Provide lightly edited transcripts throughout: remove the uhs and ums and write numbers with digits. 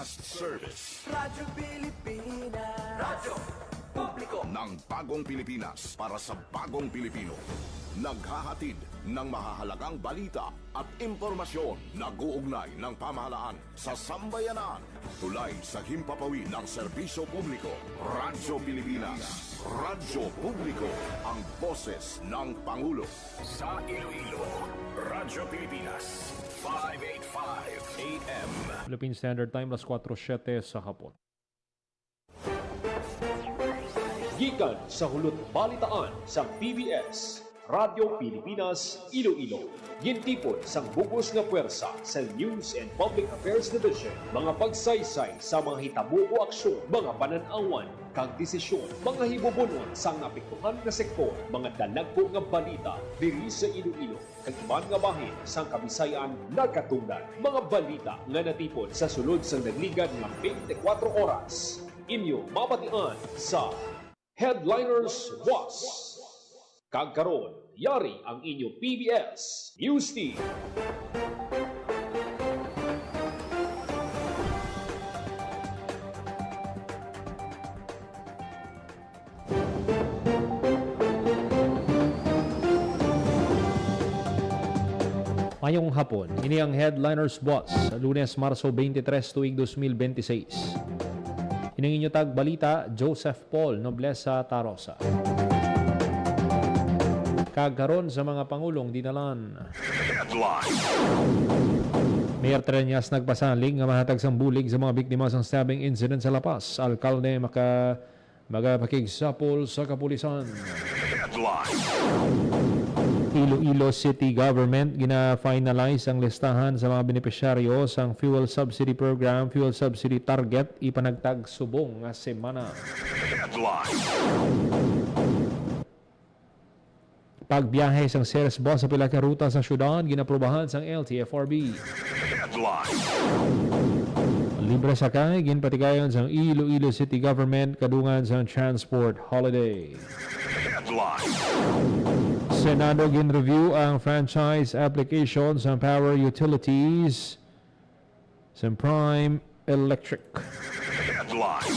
Broadcast Service Radyo Pilipinas. Radyo Publiko ng Bagong Pilipinas para sa Bagong Pilipino. Naghahatid ng mahahalagang balita at impormasyon na guugnay ng pamahalaan sa sambayanan. Tulay sa himpapawid ng serbisyo publiko. Radyo Pilipinas. Radyo Publiko. Ang boses ng Pangulo. Sa Iloilo, Radyo Pilipinas. 585 AM. Philippine Standard Time, alas 4:07 sa hapon. Gikan sa hulot balitaan sa PBS, Radyo Pilipinas, Iloilo. Gintipon sang bugos nga puwersa sa News and Public Affairs Division. Mga pagsaysay sa mga hitabo o aksyon, mga pananawan, kag desisyon, mga hibubunon sa napiktuhan nga sektor, mga dalagpo nga balita diri sa Iloilo, kag iban nga bahin sang Kabisayan nagkatungdan. Mga balita nga natipon sa sulod sang nagligad nga 24 oras. Inyo mabatian sa Headliners Was. Kagkaroon, yari ang inyo PBS News Team. Mayong hapon, ini ang Headliners Boss, Lunes, Marso 23, tuig 2026. Ining inyo tag balita, Joseph Paul Noblesa Tarosa. Kagkaroon sa mga Pangulong dinalan. Headline. Mayor Treñas nagpasalig nga mahatag sang bulig sa mga biktima sang stabbing incident sa La Paz. Alkalde magapakigsapol sa kapulisan. Headline. Iloilo City Government gina-finalize ang listahan sa mga benepisyaryo sang Fuel Subsidy Program, Fuel Subsidy Target, ipanagtag subong nga semana. Headline. Pagbiyahe sang Ceres Bus sa pila ka ruta sa syudad, ginaprubahan sang LTFRB. Headline. Libre sakay, ginpatigayon sang Iloilo City Government, kadungan sang transport holiday. Headline. Senado gin-review ang franchise application sa power utilities sa Prime Electric. Headline.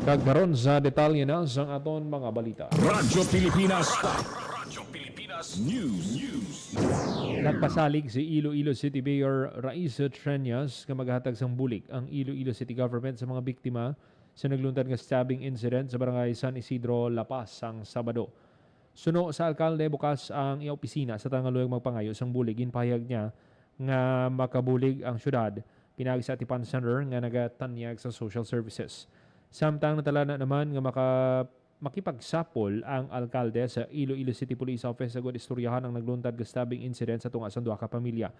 Kagkaroon sa detalye na sa aton mga balita. Radyo Pilipinas. Radyo Pilipinas News. Nagpasalig si Iloilo City Mayor Raisa Treñas nga maghatag sang bulig ang Iloilo City Government sa mga biktima sa nagluntad nga stabbing incident sa barangay San Isidro, La Paz sang Sabado. Suno sa alkalde, bukas ang opisina sa Tangaluyag magpangayo sang bulig. Ginpahayag niya nga makabulig ang syudad pinagi sa Atipan Center nga nagatanyag sa social services. Samtang natalana naman nga makipagsapol ang alkalde sa Iloilo City Police Office sa istoryahan ang nagluntad nga stabbing incident sa tunga sa duha ka pamilya.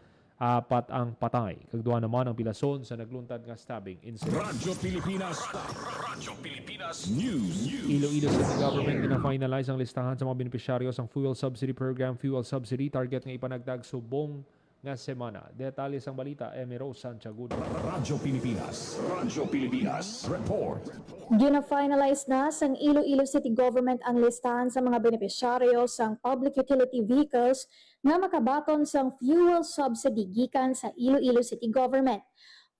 4 ang patay, kag 2 naman ang pilason sa nagluntad nga stabbing incident. Radyo Pilipinas. Radyo Pilipinas News. Iloilo City Government gina-finalize ang listahan sa mga benepisyaryo sa Fuel Subsidy Program, Fuel Subsidy Target nga ipanagdag subong nga semana. Detalye sang balita, Emiro Santiago. Radyo Pilipinas. Radyo Pilipinas. Report. Gina-finalize na sang Iloilo City Government ang listahan sa mga benepisyaryo sang public utility vehicles nga makabaton sang fuel subsidy gikan sa Iloilo City Government.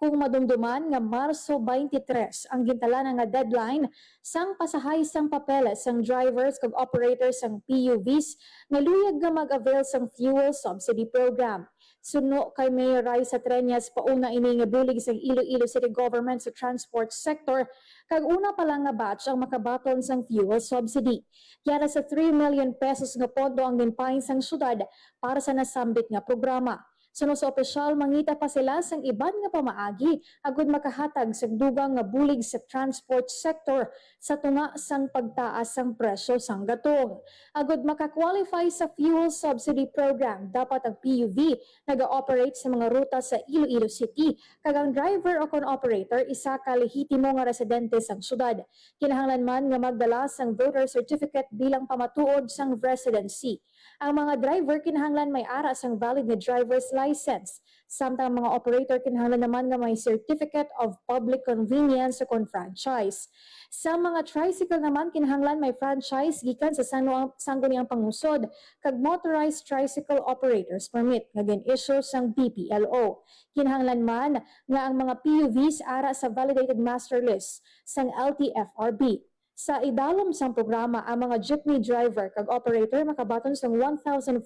Kung madumduman nga Marso 23 ang gintalan nga deadline sang pasahay sang papeles sang drivers kag operators sang PUVs nga luyag nga mag-avail sang fuel subsidy program. Suno kay Mayor Raisa Treñas, pauna ini nga bulig sang Iloilo City Government sa transport sector, kag una pa lang nga batch ang makabaton sang fuel subsidy. Yara sa 3 million pesos nga pondo ang ginpahin sang syudad para sa nasambit nga programa. Suno sa opisyal, mangita pa sila sang iban nga pamaagi agud makahatag sa dugang nga bulig sa transport sector sa tunga sang pagtaas sang presyo sang gatong. Agud makakwalify sa fuel subsidy program, dapat ang PUV naga-operate sa mga ruta sa Iloilo City, kag ang driver o con-operator isa ka lehitimo nga residente sang syudad. Kinahanglan man nga magdala sang voter certificate bilang pamatuod sang residency. Ang mga driver kinahanglan may ara sang valid nga driver's license. Samtang ang mga operator kinahanglan naman nga may Certificate of Public Convenience o kon franchise. Sa mga tricycle naman kinahanglan may franchise gikan sa sangguniang pangusod kag Motorized Tricycle Operators Permit nga gin-issue sang BPLO. Kinahanglan man nga ang mga PUVs ara sa validated master list sang LTFRB. Sa idalom sang programa, ang mga jeepney driver kag operator makabaton sang 1,500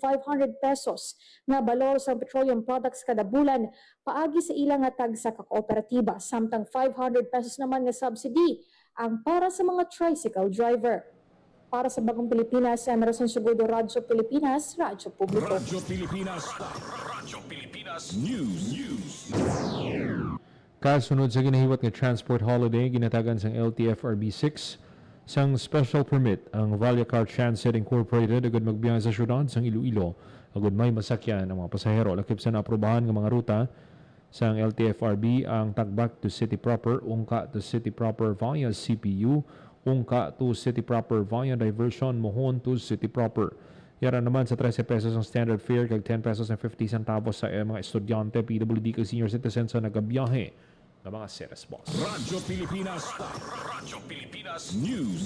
pesos nga balor sa petroleum products kada bulan paagi sa ilang nga tag sa kooperatiba, samtang 500 pesos naman nga subsidy ang para sa mga tricycle driver. Para sa Bagong Pilipinas, Emerson Sugudo, Radyo Pilipinas, Radyo Publiko. Radyo Pilipinas. Radyo Pilipinas News. Kasunod sa ginahiwat nga transport holiday, ginatagan sang LTFRB 6 sang special permit ang Valyacar Transit Incorporated agad magbiyahe sa syudad sang Iloilo agad may masakyan ang mga pasahero. Lakip sa naaprubahan ng mga ruta sang LTFRB ang tagbak to city proper, ungka to city proper via CPU, ungka to city proper via diversion, mohon to city proper. Yara naman sa 13 pesos ang standard fare kag 10 pesos and 50 centavos sa mga estudyante, PWD kag senior citizen sa nagabiyahe ng mga Ceres Boss. Radyo Pilipinas. Radyo Pilipinas News.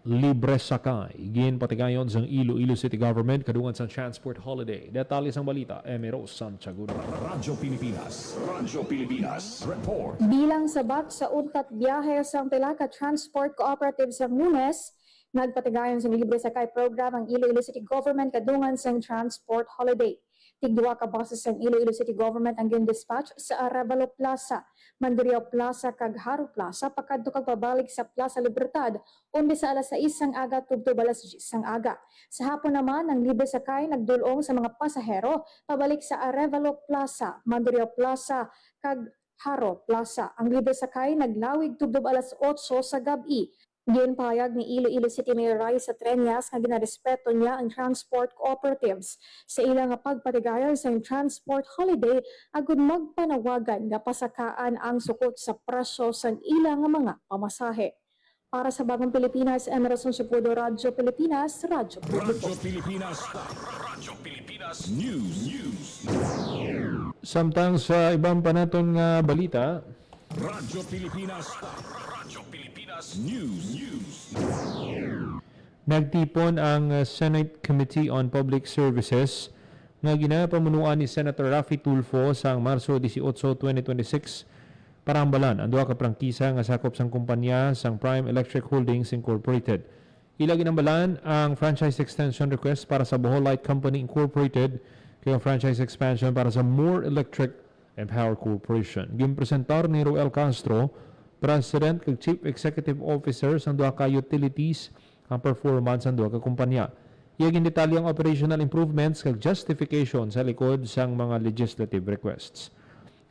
Libre sakay. Gin patigayon sang Iloilo City Government kadungan sa transport holiday. Detalye sang balita, Emiro Santiago. Radyo Pilipinas. Radyo Pilipinas. Report. Bilang sabat sa untat biyahe sang pila ka transport cooperative sa Lunes, nagpatigayon sa libre sakay program ang Iloilo City Government kadungan sang transport holiday. Tigduwa ka buses sang Iloilo City Government ang gin-dispatch sa Arevalo Plaza, Mandurriao Plaza kag Haro Plaza pakadto kag pabalik sa Plaza Libertad undi sa alas 6 sang aga tubtob alas 10 sang aga. Sa hapon naman ang libre sakay nagdulong sa mga pasahero pabalik sa Arevalo Plaza, Mandurriao Plaza kag Haro Plaza. Ang libre sakay naglawig tubtob alas 8 sa gabi. Ginpahayag ni Iloilo City Mayor Raisa Treñas nga ginarespeto niya ang transport cooperatives sa ilang nga pagpatigayon sa transport holiday agud magpanawagan nga pasakaan ang sukot sa presyo sa ilang nga mga pamasahe. Para sa Bagong Pilipinas, Emerson Sugudo, Radyo Pilipinas, Radyo Publiko. Radyo Pilipinas. Radyo Pilipinas News. Samtang sa ibang panaton nga balita, Radyo Pilipinas. Radyo Pilipinas News. nagtipon ang Senate Committee on Public Services nga ginapamunuan ni Senator Raffy Tulfo sa Marso 18, 2026 para ambalan ang duha ka prangkisa nga sakop sang kumpanya sang Prime Electric Holdings Incorporated. Ila ginambalan ang franchise extension request para sa Bohol Light Company Incorporated kay ang franchise expansion para sa More Electric and Power Corporation. Gimpresentar ni Roel Castro, President kag Chief Executive Officer sang duha ka utilities ang performance ng duha ka kumpanya. Iyagin detalye ang operational improvements kag justification sa likod sang mga legislative requests.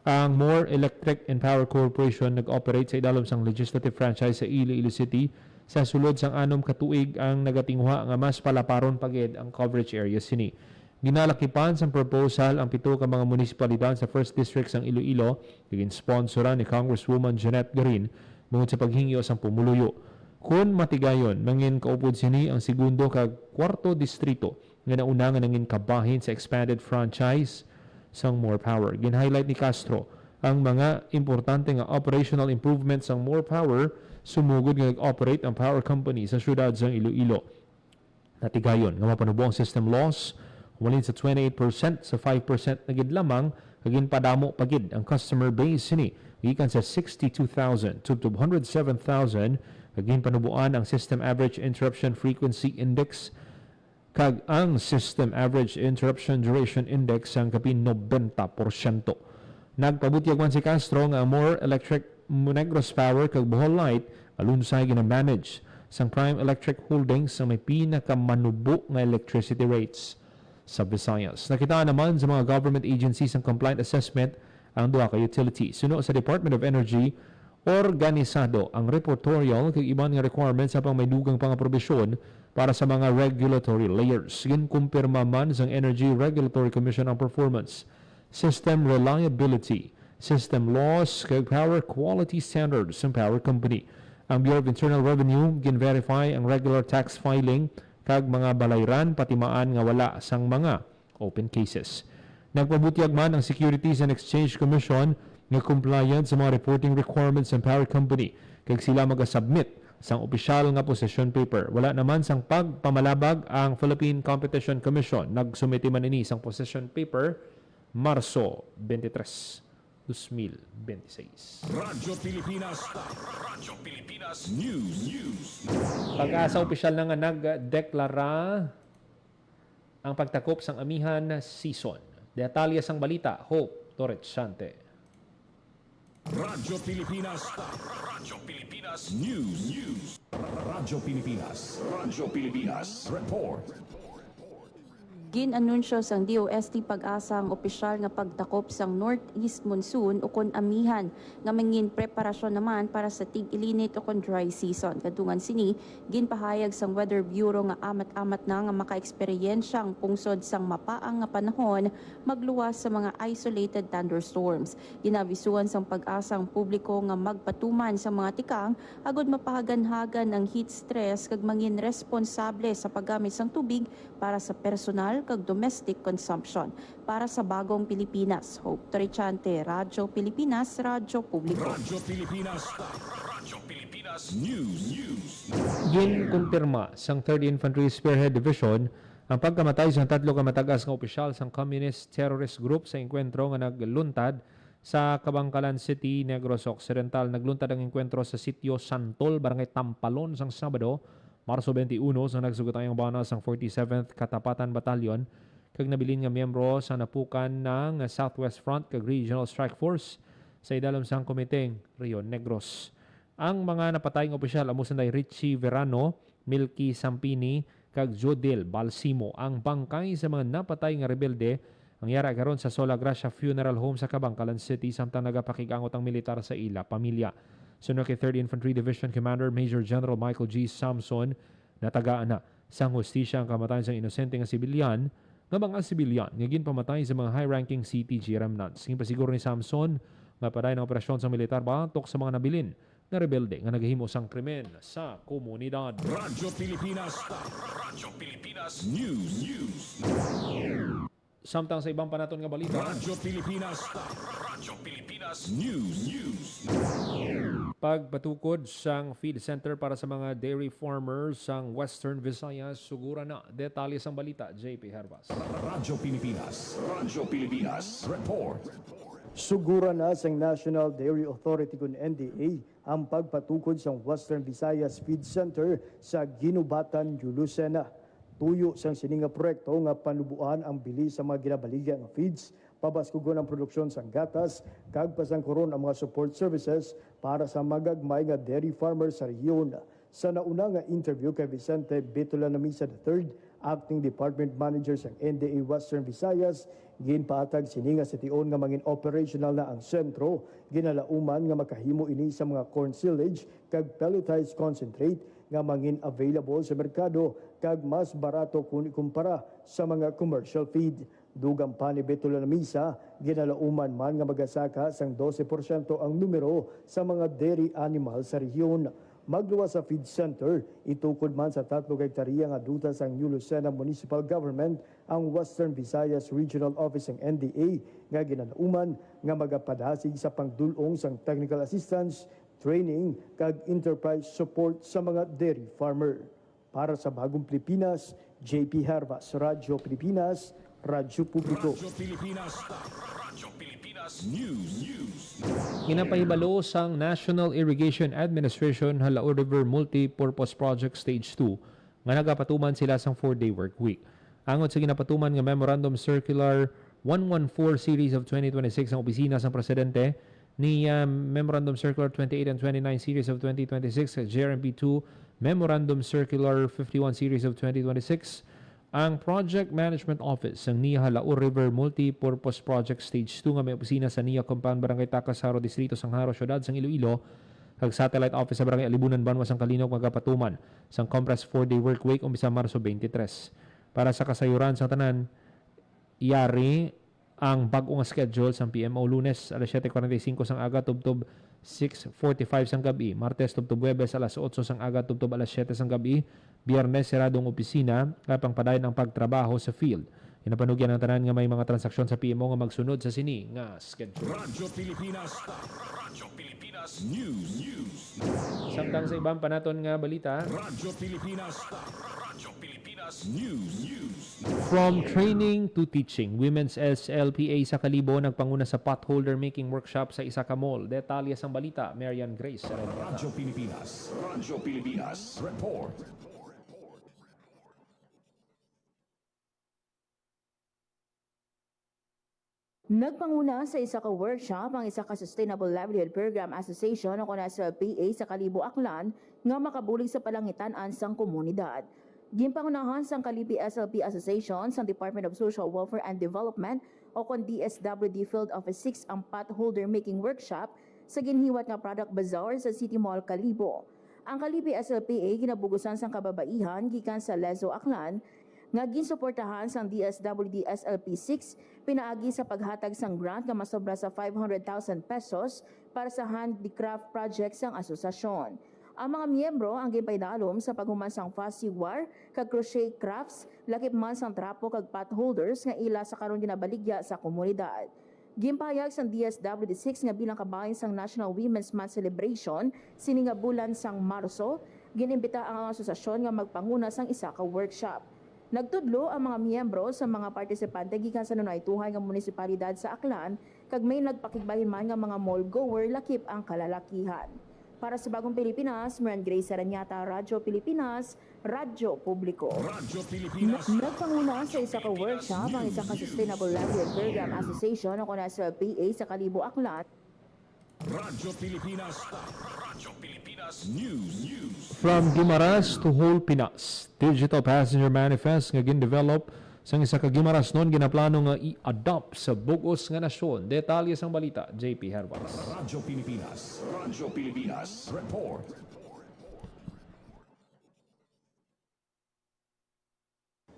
Ang More Electric and Power Corporation nag-operate sa idalom sang legislative franchise sa Iloilo City sa sulod sang 6 ka tuig ang nagatingwa nga mas palaparon pagid ang coverage area sini. Ginalakipan sa proposal ang 7 ka mga munisipalidad sa 1st District sang Iloilo, gin-sponsoran ni Congresswoman Jeanette Garin bungod sa paghingyo sang pumuluyo. Kung matigayon, mangin kaupod sini ang 2 kag 4 distrito nga nauna nga nangin kabahin sa expanded franchise sang More Power. Gin-highlight ni Castro ang mga importante nga operational improvements sang More Power sumugod nga nag-operate ang power company sa syudad sang Iloilo. Natigayon nga mapanubo ang system loss umalin sa 28% sa 5% na gid lamang kagin padamo pagid ang customer base sini gikan sa 62,000 to 107,000 kagin panubuan ang system average interruption frequency index kag ang system average interruption duration index ang kapin 90%. Nagpabutyag man si Castro nga More Electric, Negros Power kag Bohol Light alunsay gina-manage sang Prime Electric Holdings sa may pinakamanubo nga electricity rates sa Visayas. Nakita naman sa mga government agencies ang compliant assessment ang duha ka utility. Suno sa Department of Energy, organisado ang reportorial kag iban nga requirements sa pang may dugang pangaprobisyon para sa mga regulatory layers. Ginkumpirma man sang Energy Regulatory Commission ang performance, system reliability, system loss kag power quality standards ng power company. Ang Bureau of Internal Revenue gin-verify ang regular tax filing kag mga balayran patimaan nga wala sang mga open cases. Nagpabutyag man ang Securities and Exchange Commission nga compliant sa mga reporting requirements ng power company kag sila maga-submit sang opisyal nga possession paper. Wala naman sang pagpamalabag ang Philippine Competition Commission. Nagsumiti man ini sang possession paper Marso 23, 2026. Radyo Pilipinas News. Pag-asa opisyal na nga nagdeklara ang pagtakop sang amihan season. Detalye sang balita, Hope Torrechante. Radyo Pilipinas News. Radyo Pilipinas Report. Ginanunsyo sang DOST Pag-asa ang opisyal nga pagtakop sang northeast monsoon o kon amihan nga mangin preparasyon naman para sa tig-ilinit o kon dry season. Kadungan sini ginpahayag sang Weather Bureau nga amat-amat na nga makaeksperyensyang pungsod sang mapaang nga panahon magluwas sa mga isolated thunderstorms. Ginabisuan sang Pag-asa ang publiko nga magpatuman sa mga tikang agod mapahaganhagan ang heat stress kag mangin responsable sa paggamit sang tubig para sa personal kag domestic consumption. Para sa Bagong Pilipinas, Hope Torrechante, Radyo Pilipinas, Radyo Publiko. Radyo Pilipinas News. Ginkumpirma sang 3rd Infantry Spearhead Division ang pagkamatay sa tatlo ka matagas nga opisyal sang Communist Terrorist Group sa enkwentro nga nagluntad sa Kabangkalan City, Negros Occidental. Nagluntad ang enkwentro sa sitio Santol, Barangay Tampalon sang Sabado, Marso 21, sa nagsugod ang bana sang 47th Katapatan Battalion kag nabilin nga miyembro sa napukan ng Southwest Front kag Regional Strike Force sa idalom sang komiteng Rio Negros. Ang mga napatay nga opisyal amusan day Richie Verano, Milky Sampini kag Jodel Balsimo. Ang bangkay sa mga napatay nga rebelde ang yara karon sa Sola Gracia Funeral Home sa Kabangkalan City samtang nagapakigangot ang militar sa ila pamilya. Sunod kay 3rd Infantry Division Commander Major General Michael G. Samson, natagaan na sang hustisya ang kamatayan sa inosente nga sibilyan nga mga sibilyan nga ginpamatay sa mga high-ranking CTG remnants. Gipasiguro ni Samson nga paday ng operasyon sa militar batok sa mga nabilin na rebelde nga naghimo sang krimen sa komunidad. Radyo Pilipinas News. Samtang sa ibang panaton nga balita, Radyo Pilipinas News. pagpatukod sang feed center para sa mga dairy farmers sang Western Visayas sugura na. Detalye sang balita, JP Herbas. Radyo Pilipinas Report. Sugura na sang National Dairy Authority kun NDA ang pagpatukod sa Western Visayas Feed Center sa Ginubatan, Lucena. Tuyo sang sininga proyekto nga panubuan ang bilis sa mga ginabaligya nga feeds, pabaskugon ang produksyon sang gatas, kag pasangkuron ang mga support services para sa magagmay nga dairy farmers sa rehiyon. Sa nauna nga interview kay Vicente Bitola Namisa III, Acting Department Manager sa NDA Western Visayas, ginpaatag sininga sa tion nga mangin operational na ang sentro, ginalauman nga makahimo ini sa mga corn silage kag pelletized concentrate nga mangin available sa merkado kag mas barato kung ikumpara sa mga commercial feed. Dugang pa ni Betola Namisa, ginalauman man nga magasaka sang 12% ang numero sa mga dairy animal sa rehiyon. Magluwas sa feed center, itukod man sa 3 hektarya nga duta sang New Lucena Municipal Government ang Western Visayas Regional Office ng NDA nga ginalauman nga magapadasig sa pangdulong sang technical assistance, training kag enterprise support sa mga dairy farmer. Para sa Bagong Pilipinas, JP Herbas, Radyo Pilipinas, Radyo Publiko. Radyo Pilipinas News. Ginapahibalo sang National Irrigation Administration Halao River Multi-Purpose Project Stage 2 nga nagapatuman sila sang 4-day work week. Angot sa ginapatuman nga Memorandum Circular 114 Series of 2026 ang opisina sang presidente ni Memorandum Circular 28 and 29 Series of 2026 at JRMP2 Memorandum Circular 51 Series of 2026 ang Project Management Office ng NIA Halao River Multi-Purpose Project Stage 2 nga may opisina sa NIA Compound Barangay Tacasaro Distrito Sangharo Syudad sang Iloilo kag Satellite Office sa Barangay Alibunan Banwas sang Kalinog magapatuman sang compressed 4-day work week umpisa Marso 23. Para sa kasayuran sa tanan, iyari ang bag-o nga schedule sang PMO. Lunes alas 7:45 sang aga tubtob 6:45 sang gabi. Martes tubtob Huwebes alas 8 sang aga tubtob alas 7 sang gabi. Biyernes seradong opisina kapang padayon ang pagtrabaho sa field. Inapanugyan ang tanan nga may mga transaksyon sa PMO nga magsunod sa sini nga schedule. Radyo Pilipinas News. Samtang sa ibang panaton nga balita, Radyo Pilipinas News. from training to teaching, Women's SLPA sa Kalibo nagpanguna sa potholder making workshop sa isa ka mall. Detalye sang balita, Marian Grace. Radyo Pilipinas Report. Nagpanguna sa isa ka workshop ang isa ka Sustainable Livelihood Program Association o sa PA sa Kalibo Aklan nga makabulig sa palangitan-an sang komunidad. Ginpangunahan sang Kalibi SLP Association sa Department of Social Welfare and Development o kon DSWD Field Office 6 ang potholder making workshop sa ginhiwat nga product bazaar sa City Mall Kalibo. Ang Kalibi SLPA ginabugusan sang kababaihan gikan sa Lezo Aklan nga ginsuportahan sang DSWD SLP 6 pinaagi sa paghatag sang grant nga masobra sa 500,000 pesos para sa handicraft project sang asosasyon. Ang mga miyembro ang ginpaydalom sa paghuman sang fussy war, kag crochet crafts, lakip man sang trapo kag potholders nga ila sa karon ginabaligya sa komunidad. Gimpahayag sang DSWD 6 nga bilang kabahin sang National Women's Month celebration sini nga bulan sang Marso, ginimbita ang asosasyon nga magpanguna sang isa ka workshop. Nagtudlo ang mga miyembro sa mga partisipante gikan sa nunaytuhay nga munisipalidad sa Aklan kag may nagpakigbahin man nga mga mall goer lakip ang kalalakihan. Para sa Bagong Pilipinas, Marian Grace Saranyata, Radyo Pilipinas, Radyo Publiko. Radyo Pilipinas. Nagpanguna sa isa ka workshop ang isa ka Sustainable Livelihood Program Association o sa PA sa Kalibo Aklan. Radyo Pilipinas News. From Guimaras to whole Pinas, digital passenger manifest nga gin-develop sang isa ka Guimaras noon ginaplano nga i-adopt sa bugos nga nasyon. Detalye sang balita, JP Herbas. Radyo Pilipinas Report.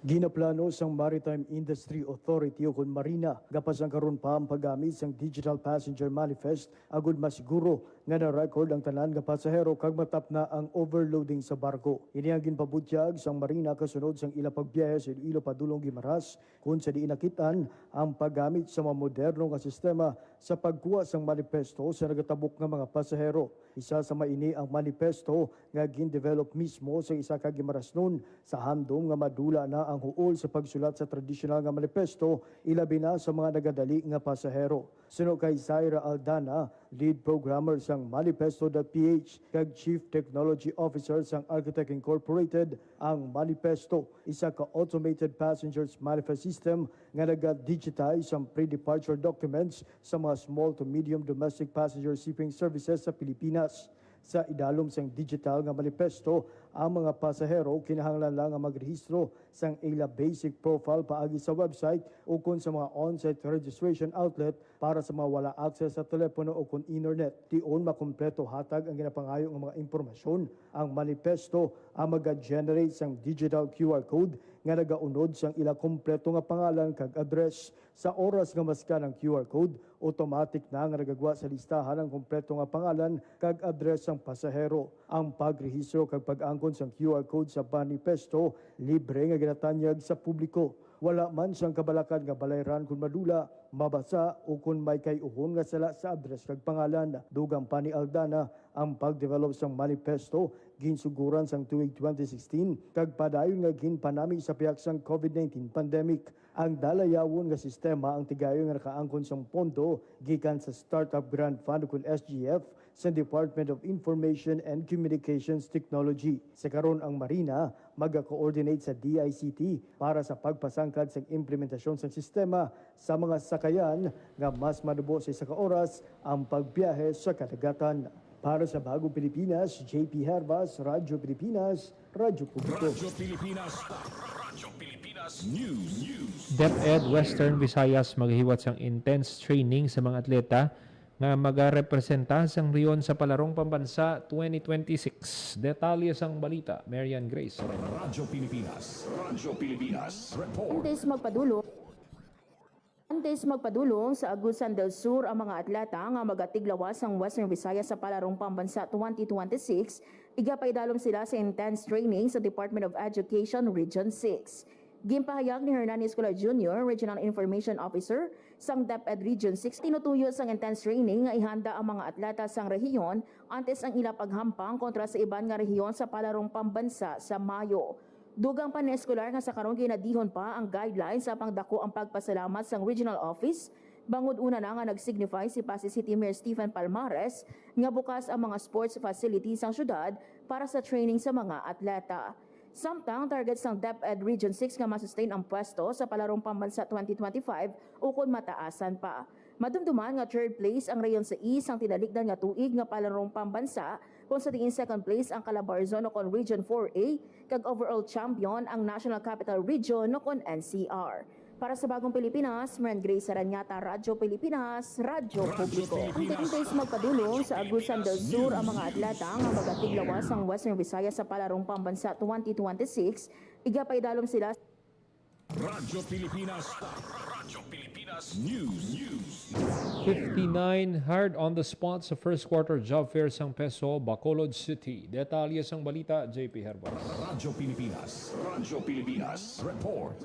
Ginaplano sang Maritime Industry Authority o kun Marina gapasang karon pa ang paggamit sang Digital Passenger Manifest agud masiguro nga na-record ang tanan nga pasahero kag matap na ang overloading sa barko. Ini ang ginpabutyag sang Marina kasunod sang ila pagbiyahe sa Iloilo padulong Guimaras kun sa diin nakitaan ang paggamit sa mga moderno nga sistema sa pagkuha sang manifesto sa nagatabok nga mga pasahero. Isa sa maini ang manifesto nga gin-develop mismo sa isa ka Guimaras noon sa handom nga madula na ang huol sa pagsulat sa tradisyonal nga manifesto ilabi na sa mga nagadali nga pasahero. Suno kay Zaira Aldana, lead programmer sang Manifesto.ph kag Chief Technology Officer sang Architect Incorporated, ang manifesto isa ka automated passengers manifest system nga naga-digitize ang pre-departure documents sa mga small to medium domestic passenger shipping services sa Pilipinas. Sa idalom sang digital nga manifesto, ang mga pasahero kinahanglan lang ang magrehistro sang ila basic profile paagi sa website o kun sa mga on-site registration outlet para sa mga wala access sa telepono o kun internet. Tion makumpleto hatag ang ginapangayo nga mga impormasyon. Ang manifesto ang maga-generate sang digital QR code nga nagaunod sang ila kompleto nga pangalan kag address. Sa oras nga maskan ang QR code, automatic na nga nagagawa sa listahan ang kompleto nga pangalan kag address sang pasahero. Ang pagrehistro kag pag-angkon sang QR code sa manifesto libre nga ginatanyag sa publiko. Wala man siyang kabalakan nga balayran kung madula, mabasa o kung may kayuhon nga sala sa address kag pangalan. Dugang pa ni Aldana ang pagdevelop sang manifesto ginsuguran sang tuig 2016 kag padayon nga ginpanami sa piyak sang COVID-19 pandemic. Ang dalayawon nga sistema ang tigayo nga nakaangkon sang pondo gikan sa Startup Grant Fund kun SGF sa Department of Information and Communications Technology. Sa karon ang Marina maga-coordinate sa DICT para sa pagpasangkad sa implementasyon sa sistema sa mga sakayan nga mas manubo sa isa ka oras ang pagbiyahe sa kadagatan. Para sa Bagong Pilipinas, JP Herbas, Radyo Pilipinas, Radyo Publiko. Radyo Pilipinas News. DepEd Western Visayas maghihiwat sang intense training sa mga atleta nga magarepresenta sang riyon sa Palarong Pambansa 2026. Detalye sang balita, Marian Grace. Radyo Pilipinas Report. Antes magpadulo, Antes magpadulong sa Agusan del Sur ang mga atleta nga magatiglawas ang Western Visayas sa Palarong Pambansa 2026, igapaidalom sila sa intense training sa Department of Education Region 6. Gimpahayag ni Hernan Escola Jr., Regional Information Officer, sang DepEd Region 6, tinutuyo sang intense training nga ihanda ang mga atleta sang rehiyon antes ang ila paghampang kontra sa iban nga rehiyon sa Palarong Pambansa sa Mayo. Dugang pa ni Escolar nga sa karon ginadihon pa ang guidelines sa pangdako ang pagpasalamat sang regional office. Bangod una na nga nag-signify si Pasig City Mayor Stephen Palmares nga bukas ang mga sports facilities sang syudad para sa training sa mga atleta. Samtang target sang DepEd Region 6 nga masustain ang pwesto sa Palarong Pambansa 2025 ukon mataasan pa. Madumduman nga third place ang Rayon sa East ang tinalikdan nga tuig nga Palarong Pambansa, kung sa tingin second place ang Calabarzon kon Region 4A, kag overall champion ang National Capital Region kon NCR. Para sa Bagong Pilipinas, Maren Grace Aranyata, Radyo Pilipinas, Radyo Publiko. Hintay-hintay magpadulong sa Agusan del Sur ang mga atleta nga magatiglawas ang Western Visayas sa Palarong Pambansa 2026, igapaidalom sila. Radyo Pilipinas. Radyo Pilipinas News. 59 hard on the spot sa first quarter job fair sang Peso, Bacolod City. Detalye sang balita, JP Herbas. Radyo Pilipinas. Radyo Pilipinas. Report.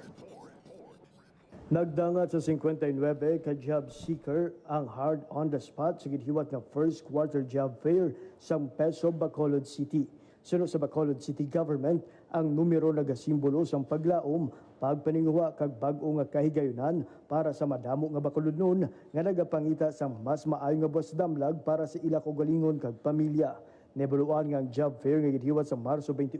Nagdangat sa 59 ka job seeker ang hard on the spot sa gidhiwat nga first quarter job fair sa Peso, Bacolod City. Sunod sa Bacolod City Government, ang numero nagasimbolo sang paglaom, pagpaninguha kag bag-o nga kahigayunan para sa madamo nga Bacolodnon nga nagapangita sa mas maayo nga bus damlag para sa ila kaugalingon kag pamilya. Nebuluan nga ang job fair nga gidhiwat sa Marso 21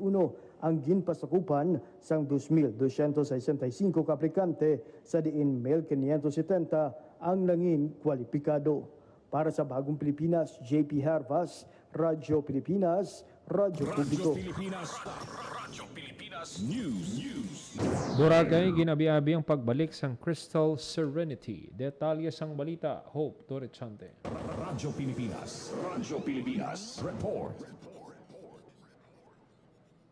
ang ginpasakupan sang 2,265 ka aplikante sa diin 1,570 ang nangin kwalipikado. Para sa Bagong Pilipinas, JP Hervas, Radyo Pilipinas, Radyo Publiko. Radyo Pilipinas News. Boracay, ginabi-abi ang pagbalik sang Crystal Serenity. Detalye sang balita, Hope Torrechante. Radyo Pilipinas. Radyo Pilipinas. Report.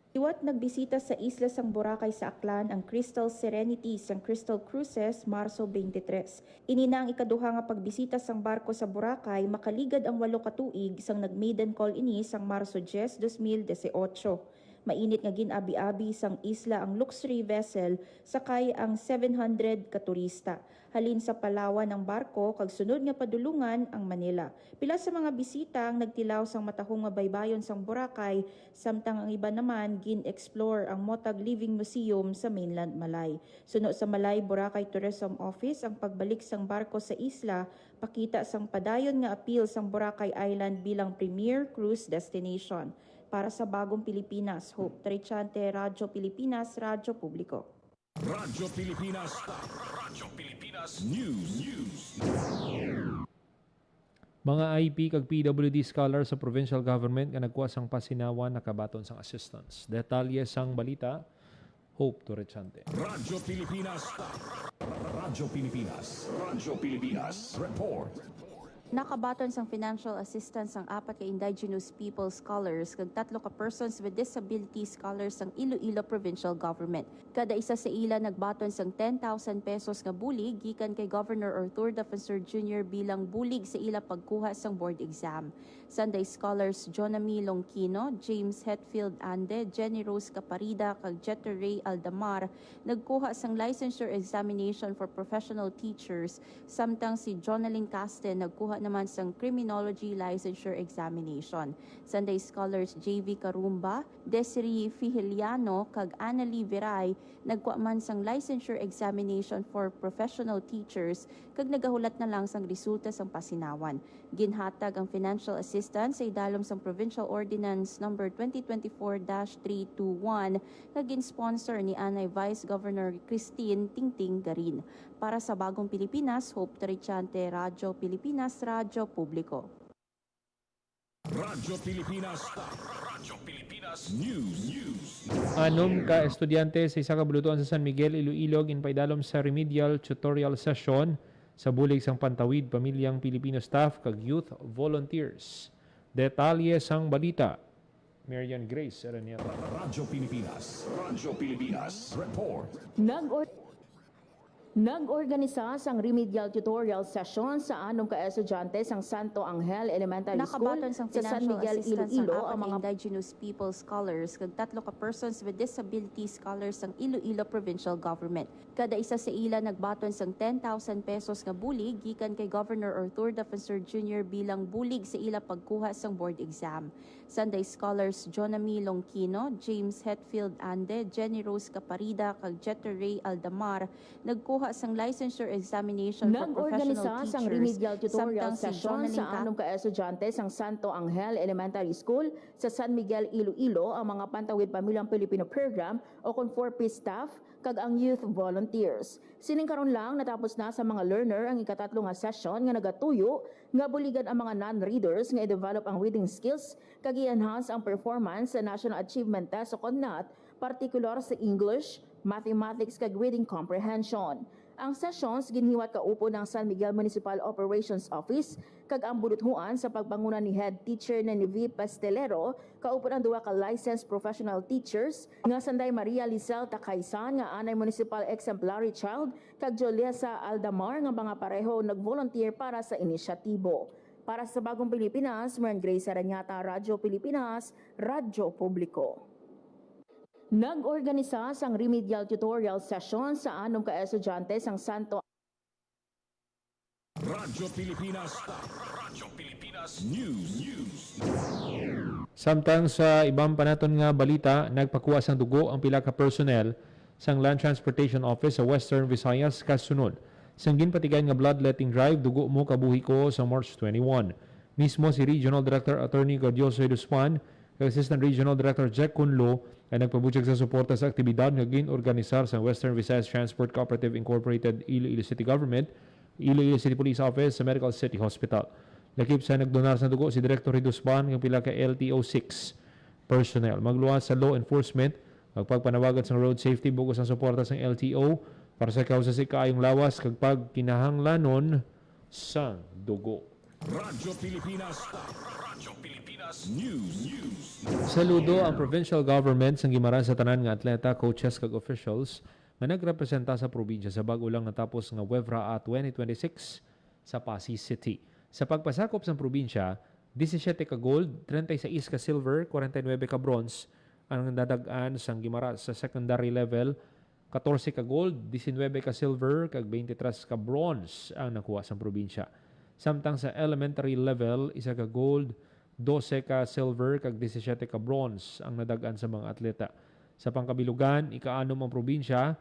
Iwat nagbisita sa isla sang Boracay sa Aklan ang Crystal Serenity sang Crystal Cruises Marso 23. Inina ang ikaduha nga pagbisita sang barko sa Boracay makaligad ang 8 ka tuig sang nag-maiden call ini sang Marso 10, 2018. Mainit nga ginabi-abi sang isla ang luxury vessel sakay ang 700 ka turista. Halin sa Palawan ng barko kag sunod nga padulungan ang Manila. Pila sa mga bisita ang nagtilaw sang matahong nga baybayon sang Boracay, samtang ang iba naman gin-explore ang Motag Living Museum sa mainland Malay. Sunod sa Malay Boracay Tourism Office ang pagbalik sang barko sa isla, pakita sang padayon nga appeal sang Boracay Island bilang premier cruise destination. Para sa Bagong Pilipinas, Hope Torrechante, Radyo Pilipinas, Radyo Publiko. Radyo Pilipinas. Radyo Pilipinas News. Mga IP kag PWD scholar sa provincial government nga nagkuha sang pasinawan nakabaton sang assistance. Detalye sang balita, Hope Torrechante. Radyo Pilipinas. Radyo Pilipinas. Radyo Pilipinas. Report. Nakabaton sang financial assistance ang 4 ka indigenous people scholars kag 3 ka persons with disability scholars sang Iloilo Provincial Government. Kada isa sa ila nagbaton sang 10,000 pesos nga bulig gikan kay Governor Arthur Defensor Jr. bilang bulig sa ila pagkuha sang board exam. Sunday scholars Jonami Longkino, James Hetfield Ande, Jenny Rose Caparida kag Jeter Ray Aldamar nagkuha sang licensure examination for professional teachers, samtang si Jonalyn Casten nagkuha naman sang criminology licensure examination. Sunday scholars JV Karumba, Desiree Fihiliano kag Annalie Viray nagkuha man sang licensure examination for professional teachers kag nagahulat na lang sang resulta sang pasinawan. Ginhatag ang financial assistance sa idalom sang Provincial Ordinance No. 2024-321 kag gin-sponsor ni Anay Vice Governor Christine Tingting Garin. Para sa Bagong Pilipinas, Hope Torrechante, Radyo Pilipinas, Radyo Publiko. Radyo Pilipinas. Radyo Pilipinas News. Anom ka estudyante sa isa ka bulutuan sa San Miguel, Iloilo, ginpaidalom sa remedial tutorial session sa bulig sang Pantawid Pamilyang Pilipino staff kag youth volunteers. Detalye sang balita, Marian Grace Aranyata. Nag-organisa sang remedial tutorial session sa anong ka-estudyante sang Santo Angel Elementary School Nakabaton sang sa San financial Miguel, assistance Iloilo ang ang mga indigenous people scholars kag 3 ka persons with disability scholars sang Iloilo Provincial Government. Kada isa sa ila nagbaton sang 10,000 pesos nga bulig gikan kay Governor Arthur Defensor Jr. bilang bulig sa ila pagkuha sang board exam. Sunday scholars Jonami Longkino, James Hetfield Ande, Jenny Rose Caparida kag Jetta Ray Aldamar nagkuha sang licensure examination for professional Nag-organisa teachers. sang remedial tutorial Samtang si session Jonalyn sa anong ka-estudyante sang Santo Angel Elementary School sa San Miguel, Iloilo ang mga Pantawid Pamilyang Pilipino Program o kon 4P staff kag ang youth volunteers. Sining karon lang natapos na sa mga learner ang ikatatlo nga session nga nagatuyo nga buligan ang mga non-readers nga i-develop ang reading skills kag i-enhance ang performance sa National Achievement Test o KONNAT, partikular sa English, mathematics kag reading comprehension. Ang sessions ginhiwat kaupo ng San Miguel Municipal Operations Office kag ang buluthuan sa pagbangunan ni head teacher na ni V. Pastelero kaupo ang duwa ka licensed professional teachers nga Sanday Maria Lisel Takaysan nga anay municipal exemplary child kag Joliesa Aldamar nga mga pareho nag-volunteer para sa inisyatibo. Para sa Bagong Pilipinas, Maren Grace Aranyata, Radyo Pilipinas, Radyo Publiko. Nag-organisa sang remedial tutorial session sa anong ka-estudyante sang Santo Radyo Pilipinas. Radyo Pilipinas News. Samtang sa ibang panaton nga balita, nagpakuha sang dugo ang pila ka personnel sang Land Transportation Office sa Western Visayas kasunod. Sang ginpatigan nga bloodletting drive, dugo mo kabuhi ko sa March 21. Mismo si Regional Director Attorney Godioso Eduspan kag Assistant Regional Director Jack Kunlo ay nagpabutyag sa suporta sa aktibidad nga gin-organisar sa Western Visayas Transport Cooperative Incorporated Iloilo City Government, Iloilo City Police Office sa Medical City Hospital. Lakip sa nagdonar sa dugo si Director Eduspan ng pila ka LTO-6 personnel. Magluwas sa law enforcement, magpagpanawagan sa road safety bugos ang suporta sa LTO para sa kausa si kaayong lawas kag pagkinahanglanon sa dugo. Radyo Pilipinas. Radyo Pilipinas News. Saludo ang provincial government sang gimaran sa tanan nga atleta, coaches kag officials nga nagrepresenta sa probinsya sa bag-o lang natapos nga WEVRA 2026 sa Pasig City. Sa pagpasakop sa probinsya, 17 ka gold, 36 ka silver, 49 ka bronze ang dadagaan sang gimara sa secondary level. 14 ka gold, 19 ka silver, kag 23 ka bronze ang nakuha sa probinsya. Samtang sa elementary level, 1 ka gold, 12 ka silver, kag 17 ka bronze ang nadagan sa mga atleta. Sa pangkabilugan, ika-6 ang probinsya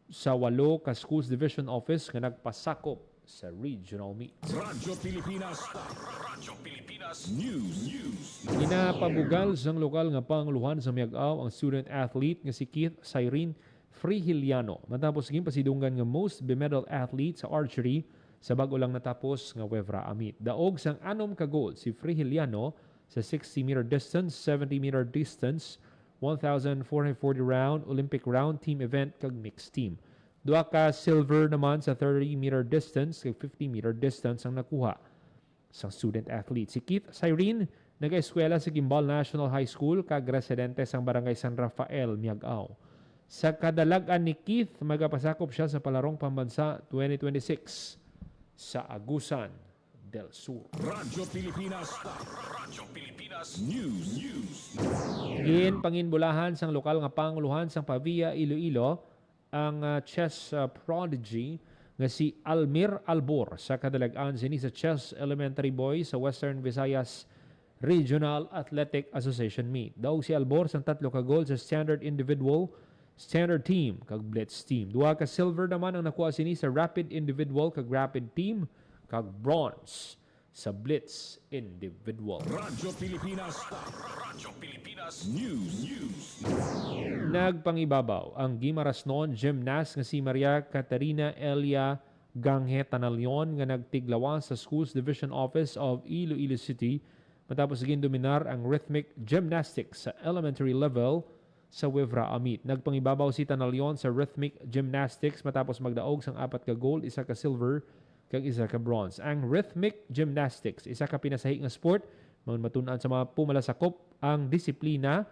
sa 8 ka schools division office nga nagpasakop sa regional meet. Radyo Pilipinas. Radyo Pilipinas News. Ginapabugal sang lokal nga panguluhan sa Miag-aw ang student athlete nga si Keith Cyrene Frihiliano matapos gimpasidunggan nga most bemedal athlete sa archery sa bag-o lang natapos nga WEVRA Amit. Daog sang 6 ka gold si Frihiliano sa 60-meter distance, 70-meter distance, 1,440 round, Olympic round team event kag mixed team. 2 ka silver naman sa 30-meter distance kag 50-meter distance ang nakuha sa student athlete. Si Keith Cyrene nag-eskwela sa Gimbal National High School kag residente sang Barangay San Rafael, Miag-aw. Sa kadalagan ni Keith, magapasakop siya sa Palarong Pambansa 2026 sa Agusan del Sur. Radyo Pilipinas. Radyo Pilipinas News. Panginbulahan sang lokal nga panguluhan sang Pavia, Iloilo ang chess prodigy nga si Almir Albor sa kadalagan sini sa Chess Elementary Boys sa Western Visayas Regional Athletic Association meet. Daog si Albor sang 3 ka gold sa standard individual, standard team kag blitz team. 2 ka silver naman ang nakuha sini sa rapid individual kag rapid team kag bronze sa blitz individual. Radyo Pilipinas. Radyo Pilipinas News. Nagpangibabaw ang Gimarasnon gymnast nga si Maria Catarina Elia Ganghe Tanalion nga nagtiglawan sa Schools Division Office of Iloilo City matapos gindominar ang rhythmic gymnastics sa elementary level sa WEVRA Amit. Nagpangibabaw si Tanalion sa rhythmic gymnastics matapos magdaog sang 4 ka gold, 1 ka silver, kag 1 ka bronze. Ang rhythmic gymnastics, isa ka pinasahi nga sport, matun-an sa mga pumalasakop ang disiplina,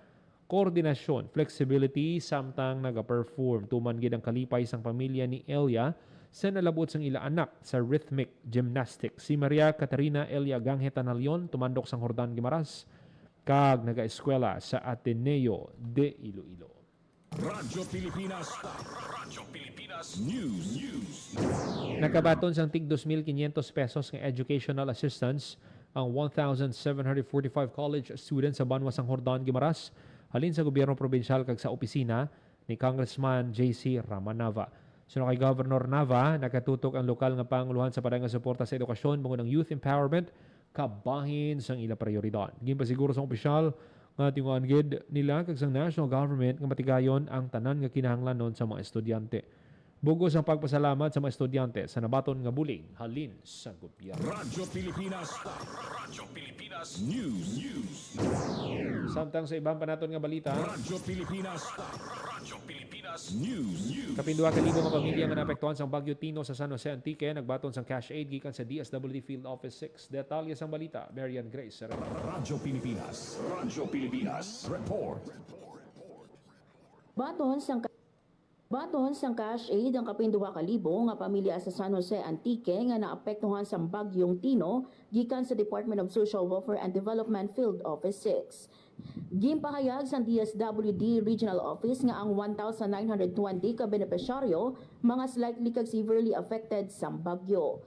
koordinasyon, flexibility, samtang nag-perform. Tuman gid ang kalipay sang pamilya ni Elia sa nalabot sang ila anak sa rhythmic gymnastics. Si Maria Catarina Elia Ganghe Tanalion tumandok sang Jordan Guimaras kag nagaeskwela sa Ateneo de Iloilo. Radyo Pilipinas News. Nakabaton sang tig 2,500 pesos ng educational assistance ang 1,745 college students sa Banwa sang Jordan Guimaras halin sa gobyerno probinsyal kag sa opisina ni Congressman JC Ramanava. Sino kay Governor Nava, nakatutok ang lokal nga panguluhan sa padang nga suporta sa edukasyon bungo ng youth empowerment kabahin sang ila prioridad. Gimpasiguro sa opisyal nga tinguan gid nila kag sang national government nga matigayon ang tanan nga kinahanglanon sa mga estudyante. Bugos ang pagpasalamat sa mga estudyante sa nabaton nga bulig halin sa gobyerno. Radyo Pilipinas News. Samtang sa ibang panaton nga balita, Radyo Pilipinas News. kapindua ka libo nga pamilya nga naapektuhan sa Bagyo Tino sa San Jose Antique nagbaton sang cash aid gikan sa DSWD Field Office 6. Detalye sang balita, Marian Grace. Radyo Pilipinas Report. Baton sang cash aid ang kapinduha ka libo nga pamilya sa San Jose Antique nga naapektuhan sa bagyong Tino gikan sa Department of Social Welfare and Development Field Office 6. Gimpahayag sa DSWD Regional Office nga ang 1,920 ka benepisyaryo mga slightly kag severely affected sa bagyo.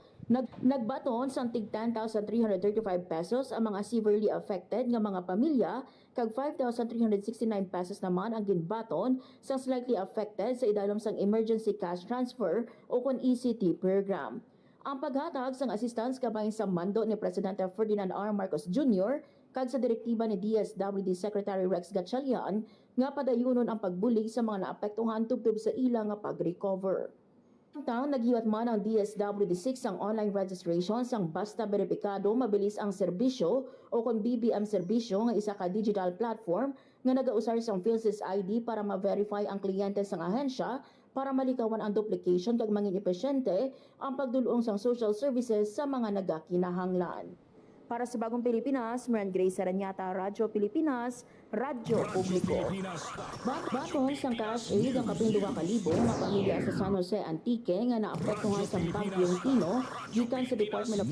Nagbaton sa tig 10,335 pesos ang mga severely affected nga mga pamilya kag 5,369 pesos naman ang ginbaton sa slightly affected sa idalom sang emergency cash transfer o kon ECT program. Ang paghatag sang assistance kabahin sa mando ni Presidente Ferdinand R. Marcos Jr. kag sa direktiba ni DSWD Secretary Rex Gatchalian nga padayunon ang pagbulig sa mga naapektuhan tubtob sa ila nga pag-recover. Samtang naghiwat man ang DSWD6 ang online registration sang basta beripikado mabilis ang serbisyo o kon BBM serbisyo nga isa ka digital platform nga nagausar sang PhilSys ID para ma-verify ang kliyente sang ahensya para malikawan ang duplication kag mangin epesyente ang pagdulong sang social services sa mga nagakinahanglan. Para sa Bagong Pilipinas, Marian Grace Saranyata, Radyo Pilipinas, Radyo Publiko. Baton sang cash aid ang kapinduha ka libo nga pamilya sa San Jose Antique nga naapektuhan sa bagyong Tino gikan sa Department of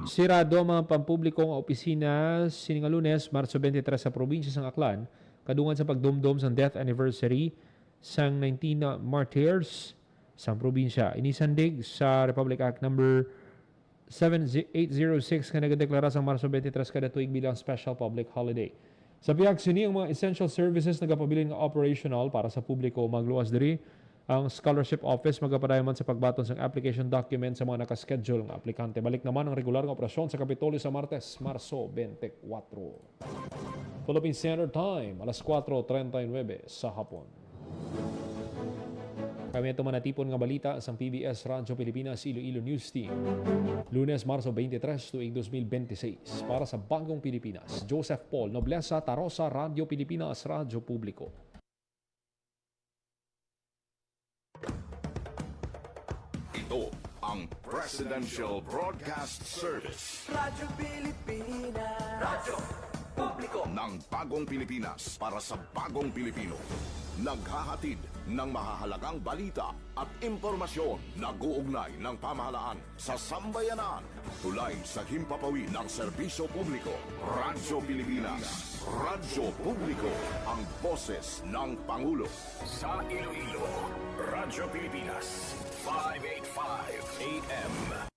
Sirado ang mga pampubliko nga opisina sininga Lunes, Marso 23 sa probinsya sang Aklan, kadungan sa pagdumdum sang death anniversary sang 19 martyrs sa probinsya. Inisandig sa Republic Act number 7806 nga nagadeklara sa Marso 23 kada tuig bilang special public holiday. Sa biyag sini ang mga essential services nagapabilin nga operational para sa publiko magluwas diri. Ang scholarship office magapadayon sa pagbaton sa application document sa mga nakaschedule nga aplikante. Balik naman ang regular nga operasyon sa Kapitolyo sa Martes, Marso 24. Philippine Standard Time, alas 4:39 sa hapon. Kami ito manatipon nga balita sa PBS Radyo Pilipinas Iloilo News Team. Lunes, Marso 23, tuig 2026. Para sa Bagong Pilipinas, Joseph Paul Noblesa, Tarosa, Radyo Pilipinas, Radyo Publiko. Ito ang Presidential Broadcast Service Radyo Pilipinas Radyo Publiko ng Bagong Pilipinas para sa Bagong Pilipino. Naghahatid ng mahahalagang balita at impormasyon na guugnay ng pamahalaan sa sambayanan. Tulay sa himpapawid ng serbisyo publiko. Radyo Pilipinas. Radyo Publiko. Ang boses ng Pangulo. Sa Iloilo, Radyo Pilipinas. 585 AM.